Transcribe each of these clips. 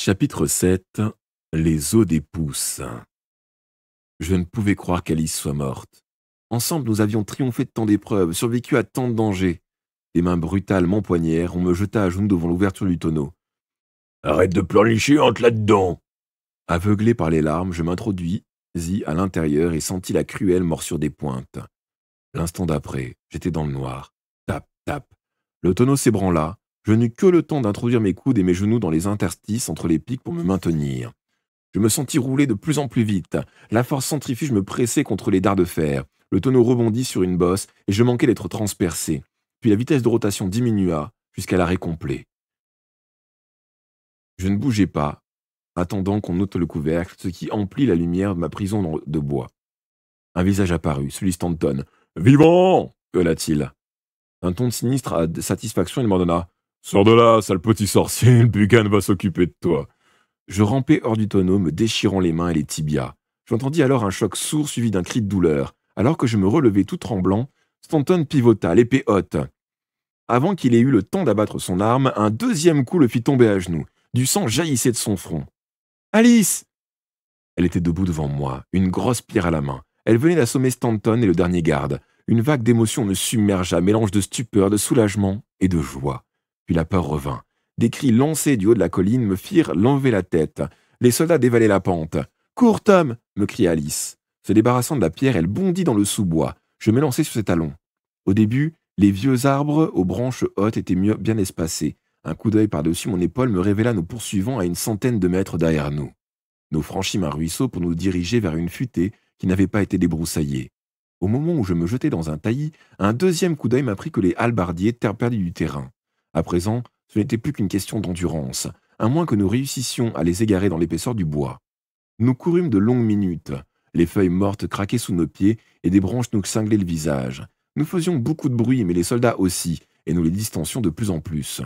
Chapitre 7. Les os des pousses. Je ne pouvais croire qu'Alice soit morte. Ensemble, nous avions triomphé de tant d'épreuves, survécu à tant de dangers. Des mains brutales m'empoignèrent, on me jeta à genoux devant l'ouverture du tonneau. « Arrête de pleurnicher, entre là-dedans !» Aveuglé par les larmes, je m'introduisis à l'intérieur et sentis la cruelle morsure des pointes. L'instant d'après, j'étais dans le noir. Tap, tap. Le tonneau s'ébranla. Je n'eus que le temps d'introduire mes coudes et mes genoux dans les interstices entre les pics pour me maintenir. Je me sentis rouler de plus en plus vite. La force centrifuge me pressait contre les dards de fer. Le tonneau rebondit sur une bosse et je manquais d'être transpercé. Puis la vitesse de rotation diminua jusqu'à l'arrêt complet. Je ne bougeais pas, attendant qu'on ôte le couvercle, ce qui emplit la lumière de ma prison de bois. Un visage apparut, celui de Stanton. « Vivant !» gueula-t-il. Un ton de sinistre de satisfaction, il m'ordonna. « Sors de là, sale petit sorcier, le Bugan va s'occuper de toi. » Je rampais hors du tonneau, me déchirant les mains et les tibias. J'entendis alors un choc sourd suivi d'un cri de douleur. Alors que je me relevais tout tremblant, Stanton pivota, l'épée haute. Avant qu'il ait eu le temps d'abattre son arme, un deuxième coup le fit tomber à genoux. Du sang jaillissait de son front. « Alice !» Elle était debout devant moi, une grosse pierre à la main. Elle venait d'assommer Stanton et le dernier garde. Une vague d'émotion me submergea, mélange de stupeur, de soulagement et de joie. Puis la peur revint. Des cris lancés du haut de la colline me firent lever la tête. Les soldats dévalaient la pente. « Cours, Tom !» me cria Alice. Se débarrassant de la pierre, elle bondit dans le sous-bois. Je m'élançai sur ses talons. Au début, les vieux arbres aux branches hautes étaient bien espacés. Un coup d'œil par-dessus mon épaule me révéla nos poursuivants à une centaine de mètres derrière nous. Nous franchîmes un ruisseau pour nous diriger vers une futaie qui n'avait pas été débroussaillée. Au moment où je me jetais dans un taillis, un deuxième coup d'œil m'apprit que les hallebardiers perdaient du terrain. À présent, ce n'était plus qu'une question d'endurance, à moins que nous réussissions à les égarer dans l'épaisseur du bois. Nous courûmes de longues minutes. Les feuilles mortes craquaient sous nos pieds et des branches nous cinglaient le visage. Nous faisions beaucoup de bruit, mais les soldats aussi, et nous les distancions de plus en plus.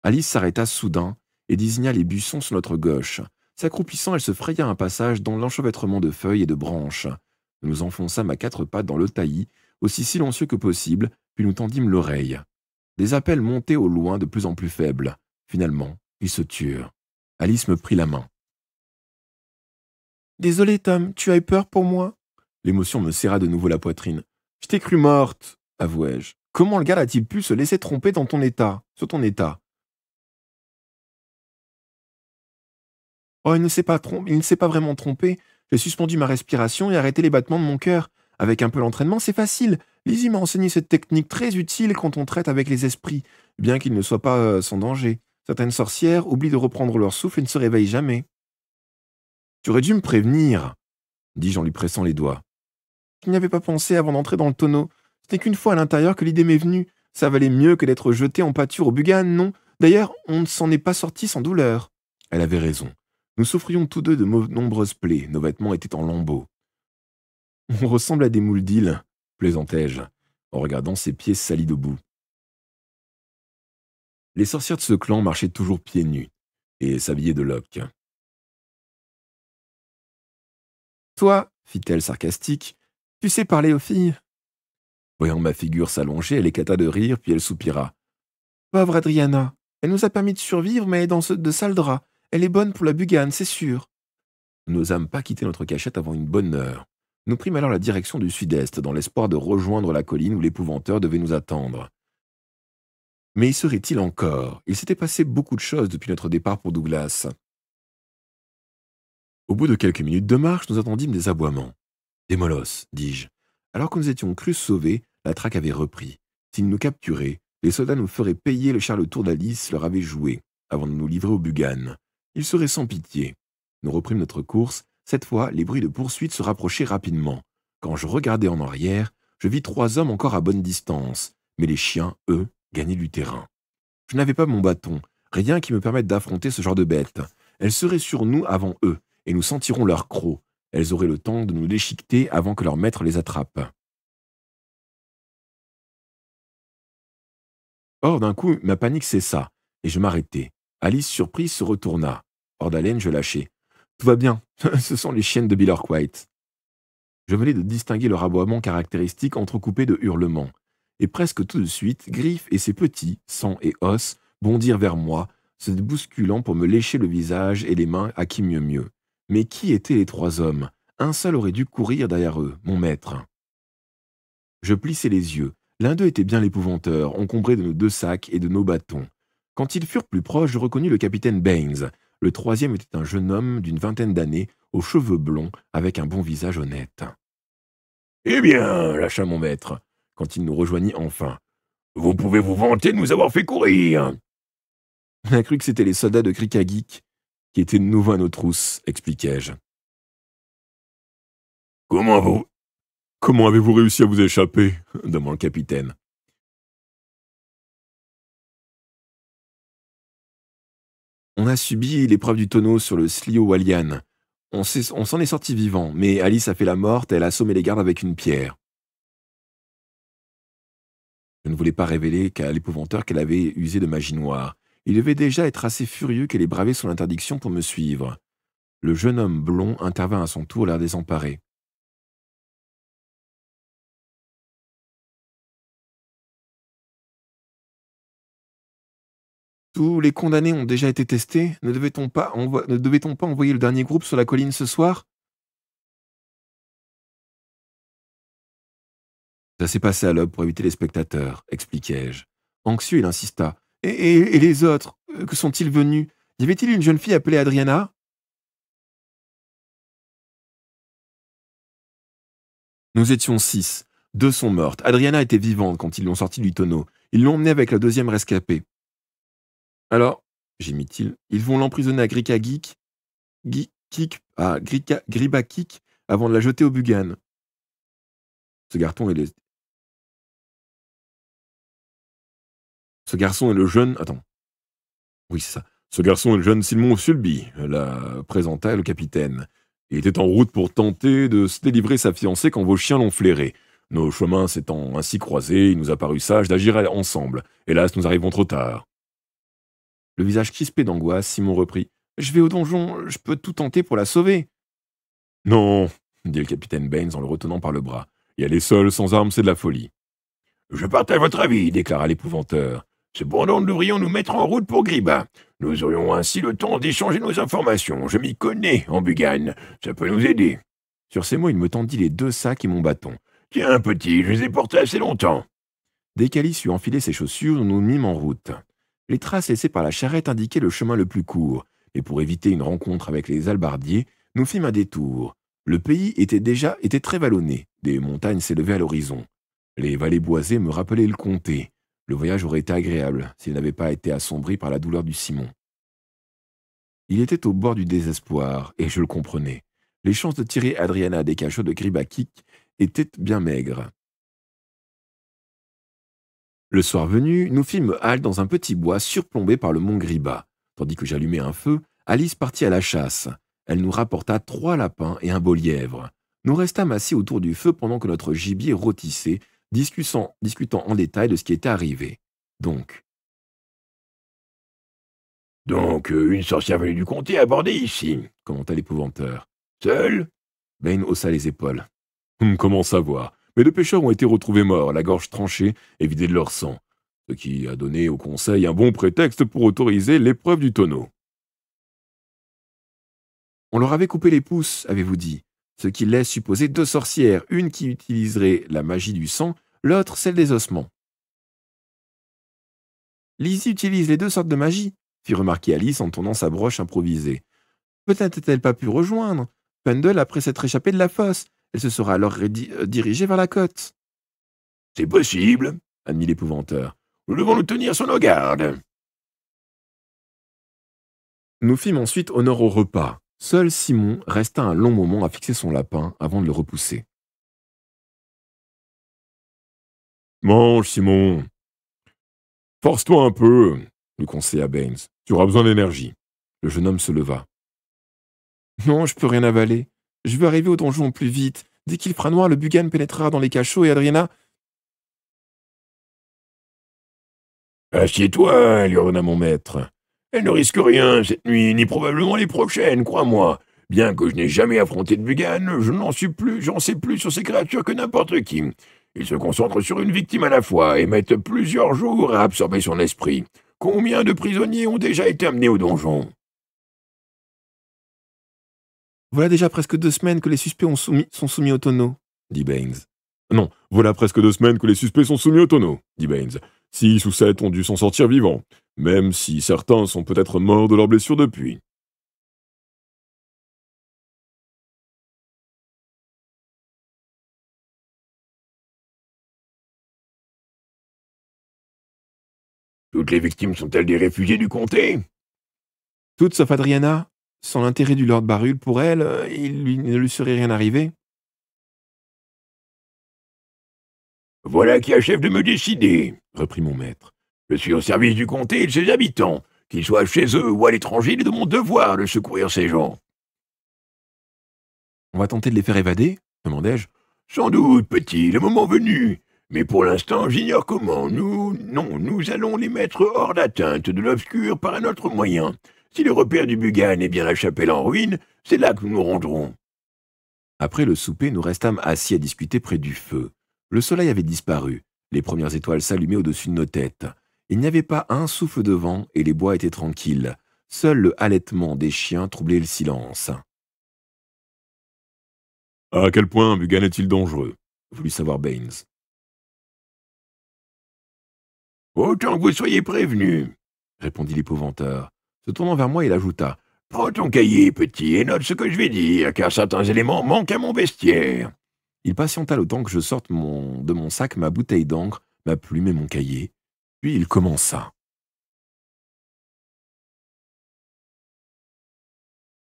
Alice s'arrêta soudain et désigna les buissons sur notre gauche. S'accroupissant, elle se fraya un passage dans l'enchevêtrement de feuilles et de branches. Nous nous enfonçâmes à quatre pattes dans le taillis, aussi silencieux que possible, puis nous tendîmes l'oreille. Des appels montaient au loin de plus en plus faibles. Finalement, ils se turent. Alice me prit la main. « Désolé, Tom, tu as eu peur pour moi ?» L'émotion me serra de nouveau la poitrine. « Je t'ai cru morte, » avouai-je. « Comment le gars a-t-il pu se laisser tromper sur ton état ?»« Oh, il ne s'est pas vraiment trompé. J'ai suspendu ma respiration et arrêté les battements de mon cœur. Avec un peu d'entraînement, c'est facile. Lizzie m'a enseigné cette technique très utile quand on traite avec les esprits, bien qu'ils ne soient pas sans danger. Certaines sorcières oublient de reprendre leur souffle et ne se réveillent jamais. »« Tu aurais dû me prévenir, » dis-je en lui pressant les doigts. « Je n'y avais pas pensé avant d'entrer dans le tonneau. Ce n'est qu'une fois à l'intérieur que l'idée m'est venue. Ça valait mieux que d'être jeté en pâture au Bugan, non? D'ailleurs, on ne s'en est pas sorti sans douleur. » Elle avait raison. Nous souffrions tous deux de nombreuses plaies. Nos vêtements étaient en lambeaux. « On ressemble à des moules d'île, » plaisantai-je, en regardant ses pieds salis de boue. Les sorcières de ce clan marchaient toujours pieds nus et s'habillaient de loques. « Toi, fit-elle sarcastique, tu sais parler aux filles ?» Voyant ma figure s'allonger, elle éclata de rire, puis elle soupira. « Pauvre Adriana, elle nous a permis de survivre, mais dans de sales draps. Elle est bonne pour la Bugan, c'est sûr. » Nous n'osâmes pas quitter notre cachette avant une bonne heure. Nous prîmes alors la direction du sud-est, dans l'espoir de rejoindre la colline où l'épouvanteur devait nous attendre. Mais y serait-il encore? Il s'était passé beaucoup de choses depuis notre départ pour Douglas. Au bout de quelques minutes de marche, nous entendîmes des aboiements. « Des molosses, dis-je. Alors que nous étions crus sauvés, la traque avait repris. S'ils nous capturaient, les soldats nous feraient payer le cher le tour d'Alice leur avait joué, avant de nous livrer au Bugan. Ils seraient sans pitié. Nous reprîmes notre course. Cette fois, les bruits de poursuite se rapprochaient rapidement. Quand je regardai en arrière, je vis 3 hommes encore à bonne distance, mais les chiens, eux, gagnaient du terrain. Je n'avais pas mon bâton, rien qui me permette d'affronter ce genre de bêtes. Elles seraient sur nous avant eux, et nous sentirons leur croc. Elles auraient le temps de nous déchiqueter avant que leur maître les attrape. Or, d'un coup, ma panique cessa, et je m'arrêtai. Alice, surprise, se retourna. Hors d'haleine, je lâchai. « Tout va bien, ce sont les chiennes de Billerquite. » Je venais de distinguer leur aboiement caractéristique entrecoupé de hurlements. Et presque tout de suite, Griffe et ses petits, sang et os, bondirent vers moi, se bousculant pour me lécher le visage et les mains à qui mieux mieux. Mais qui étaient les 3 hommes? Un seul aurait dû courir derrière eux, mon maître. Je plissai les yeux. L'un d'eux était bien l'épouvanteur, encombré de nos 2 sacs et de nos bâtons. Quand ils furent plus proches, je reconnus le capitaine Baines. Le 3e était un jeune homme d'une vingtaine d'années, aux cheveux blonds, avec un bon visage honnête. « Eh bien, lâcha mon maître, quand il nous rejoignit enfin, vous pouvez vous vanter de nous avoir fait courir. » On a cru que c'était les soldats de Krikagik, qui étaient de nouveau à nos trousses, expliquai-je. « Comment avez-vous réussi à vous échapper » demanda le capitaine. On a subi l'épreuve du tonneau sur le Slio Wallian. On s'en est sorti vivant, mais Alice a fait la morte et elle a assommé les gardes avec une pierre. Je ne voulais pas révéler à l'épouvanteur qu'elle avait usé de magie noire. Il devait déjà être assez furieux qu'elle ait bravé son interdiction pour me suivre. Le jeune homme blond intervint à son tour, l'air désemparé. Tous les condamnés ont déjà été testés. Ne devait-on pas envoyer le dernier groupe sur la colline ce soir? Ça s'est passé à l'aube pour éviter les spectateurs, expliquai-je. Anxieux, il insista. Et les autres, que sont-ils venus? Y avait-il une jeune fille appelée Adriana? Nous étions 6. 2 sont mortes. Adriana était vivante quand ils l'ont sortie du tonneau. Ils l'ont emmenée avec la 2e rescapée. Alors, gémit-il, ils vont l'emprisonner à Grikagik, Gribakik, avant de la jeter au Bugan. Ce garçon est le jeune... Attends. Oui, c'est ça. Ce garçon est le jeune Simon Sulby, la présenta le capitaine. Il était en route pour tenter de se délivrer sa fiancée quand vos chiens l'ont flairé. Nos chemins s'étant ainsi croisés, il nous a paru sage d'agir ensemble. Hélas, nous arrivons trop tard. Le visage crispé d'angoisse, Simon reprit. « Je vais au donjon, je peux tout tenter pour la sauver. »« Non, » dit le capitaine Baines en le retenant par le bras. « Y aller seul, sans armes, c'est de la folie. »« Je partage votre avis, » déclara l'épouvanteur. « Cependant, nous devrions nous mettre en route pour Griba. Nous aurions ainsi le temps d'échanger nos informations. Je m'y connais en Bugan. Ça peut nous aider. » Sur ces mots, il me tendit les 2 sacs et mon bâton. « Tiens, petit, je les ai portés assez longtemps. » Dès qu'Alice eut enfilé ses chaussures, nous nous mîmes en route. Les traces laissées par la charrette indiquaient le chemin le plus court, et pour éviter une rencontre avec les halbardiers, nous fîmes un détour. Le pays était très vallonné, des montagnes s'élevaient à l'horizon. Les vallées boisées me rappelaient le comté. Le voyage aurait été agréable s'il n'avait pas été assombri par la douleur du Simon. Il était au bord du désespoir, et je le comprenais. Les chances de tirer Adriana des cachots de Gribakik étaient bien maigres. Le soir venu, nous fîmes halte dans un petit bois surplombé par le mont Griba. Tandis que j'allumais un feu, Alice partit à la chasse. Elle nous rapporta 3 lapins et un beau lièvre. Nous restâmes assis autour du feu pendant que notre gibier rôtissait, discutant en détail de ce qui était arrivé. Donc, une sorcière venue du comté a abordé ici, commenta l'épouvanteur. Seule? Bain haussa les épaules. Comment savoir? Mais 2 pêcheurs ont été retrouvés morts, la gorge tranchée et vidée de leur sang, ce qui a donné au conseil un bon prétexte pour autoriser l'épreuve du tonneau. On leur avait coupé les pouces, avez-vous dit, ce qui laisse supposer 2 sorcières, une qui utiliserait la magie du sang, l'autre celle des ossements. Lizzie utilise les 2 sortes de magie, fit remarquer Alice en tournant sa broche improvisée. Peut-être n'a-t-elle pas pu rejoindre Pendle après s'être échappée de la fosse. Elle se sera alors dirigée vers la côte. C'est possible, admit l'épouvanteur. Nous devons nous tenir sur nos gardes. Nous fîmes ensuite honneur au repas. Seul Simon resta un long moment à fixer son lapin avant de le repousser. Mange, Simon. Force-toi un peu, lui conseilla Baines. Tu auras besoin d'énergie. Le jeune homme se leva. Non, je peux rien avaler. Je veux arriver au donjon plus vite. Dès qu'il fera noir, le Bugan pénétrera dans les cachots et Adriana... Assieds-toi, lui ordonna mon maître. Elle ne risque rien cette nuit, ni probablement les prochaines, crois-moi. Bien que je n'ai jamais affronté de Bugan, j'en sais plus sur ces créatures que n'importe qui. Ils se concentrent sur une victime à la fois et mettent plusieurs jours à absorber son esprit. Combien de prisonniers ont déjà été amenés au donjon? Voilà déjà presque 2 semaines que les suspects sont soumis au tonneau, dit Baines. Non, voilà presque 2 semaines que les suspects sont soumis au tonneau, dit Baines. 6 ou 7 ont dû s'en sortir vivants, même si certains sont peut-être morts de leurs blessures depuis. Toutes les victimes sont-elles des réfugiés du comté? Toutes sauf Adriana. Sans l'intérêt du Lord Barul pour elle, ne lui serait rien arrivé. Voilà qui achève de me décider, reprit mon maître. Je suis au service du comté et de ses habitants. Qu'ils soient chez eux ou à l'étranger, il est de mon devoir de secourir ces gens. On va tenter de les faire évader, demandai-je. Sans doute, petit, le moment venu. Mais pour l'instant, j'ignore comment. Nous allons les mettre hors d'atteinte de l'obscur par un autre moyen. Si le repère du Bugan est bien la chapelle en ruine, c'est là que nous nous rendrons. Après le souper, nous restâmes assis à discuter près du feu. Le soleil avait disparu. Les premières étoiles s'allumaient au-dessus de nos têtes. Il n'y avait pas un souffle de vent et les bois étaient tranquilles. Seul le halètement des chiens troublait le silence. À quel point Bugan est-il dangereux? Voulut savoir Baines. Autant que vous soyez prévenus, Répondit l'épouvanteur. Se tournant vers moi, il ajouta. Prends ton cahier, petit, et note ce que je vais dire, car certains éléments manquent à mon bestiaire. Il patienta le temps que je sorte de mon sac ma bouteille d'encre, ma plume et mon cahier. Puis il commença.